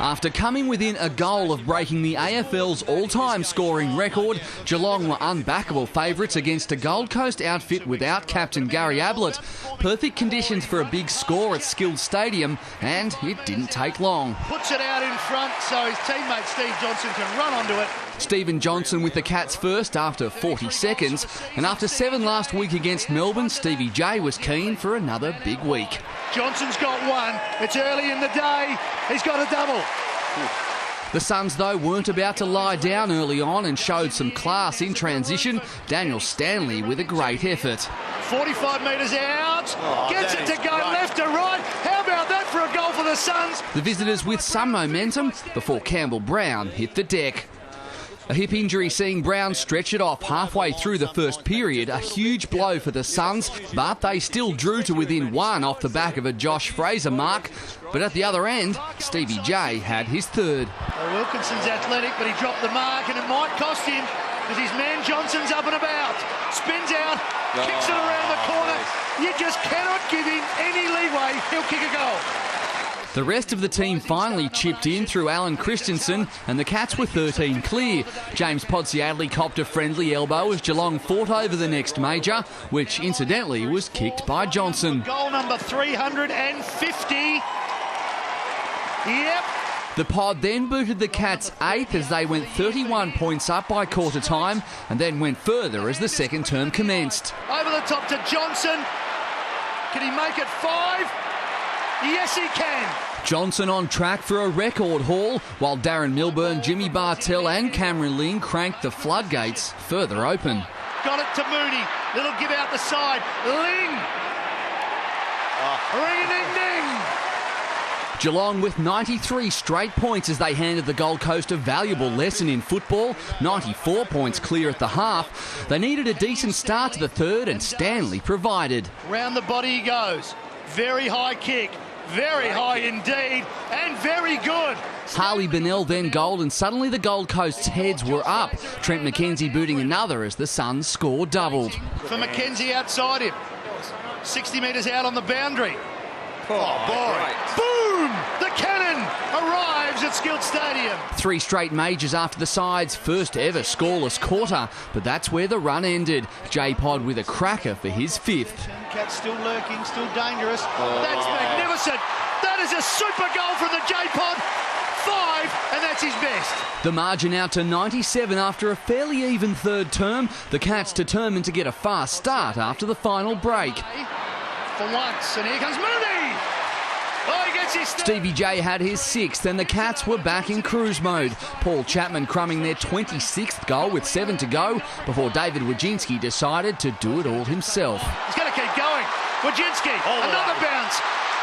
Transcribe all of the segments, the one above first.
After coming within a goal of breaking the AFL's all-time scoring record, Geelong were unbackable favourites against a Gold Coast outfit without captain Gary Ablett. Perfect conditions for a big score at Skilled Stadium, and it didn't take long. Puts it out in front so his teammate Steve Johnson can run onto it. Stephen Johnson with the Cats first after 40 seconds, and after 7 last week against Melbourne, Stevie J was keen for another big week. Johnson's got one. It's early in the day. He's got a double. The Suns, though, weren't about to lie down early on and showed some class in transition. Daniel Stanley with a great effort. 45 metres out. Gets it to go left to right. How about that for a goal for the Suns? The visitors with some momentum before Campbell Brown hit the deck. A hip injury seeing Brown stretch it off halfway through the first period. A huge blow for the Suns, but they still drew to within one off the back of a Josh Fraser mark. But at the other end, Stevie J had his third. Well, Wilkinson's athletic, but he dropped the mark, and it might cost him because his man Johnson's up and about. Spins out, kicks it around the corner. You just cannot give him any leeway. He'll kick a goal. The rest of the team finally chipped in through Alan Christensen, and the Cats were 13 clear. James Podsiadly copped a friendly elbow as Geelong fought over the next major, which incidentally was kicked by Johnson. Goal number 350. Yep. The Pod then booted the Cats 8th as they went 31 points up by quarter time, and then went further as the second term commenced. Over the top to Johnson. Can he make it 5? Yes, he can. Johnson on track for a record haul, while Darren Milburn, Jimmy Bartell and Cameron Ling cranked the floodgates further open. Got it to Mooney. Little give out the side. Ling. Ring-a-ding-ding. Geelong with 93 straight points as they handed the Gold Coast a valuable lesson in football. 94 points clear at the half. They needed a decent start to the third, and Stanley provided. Round the body he goes. Very high kick. Very high indeed, and very good. Harley Bennell then goaled, and suddenly the Gold Coast's heads were up. Trent McKenzie booting another as the Suns' score doubled. For McKenzie outside him. 60 metres out on the boundary. Oh, boy. Boom! The cannon arrives at Skilled Stadium. 3 straight majors after the side's first ever scoreless quarter, but that's where the run ended. J-Pod with a cracker for his 5th. Cat's still lurking, still dangerous. That's magnificent. That is a super goal from the J-Pod. 5, and that's his best. The margin out to 97 after a fairly even third term. The Cats determined to get a fast start after the final break. For once, and here comes Mooney. Oh, he gets his Stevie J had his 6th, and the Cats were back in cruise mode. Paul Chapman crumbing their 26th goal with 7 to go before David Wojcinski decided to do it all himself. He's going to keep going. Wojcinski, another bounce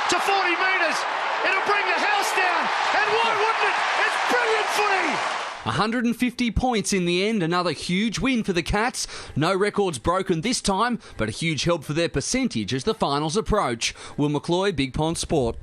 to 40 metres. It'll bring the house down, and why wouldn't it? It's brilliant footy. 150 points in the end, another huge win for the Cats. No records broken this time, but a huge help for their percentage as the finals approach. Will McCloy, Big Pond Sport.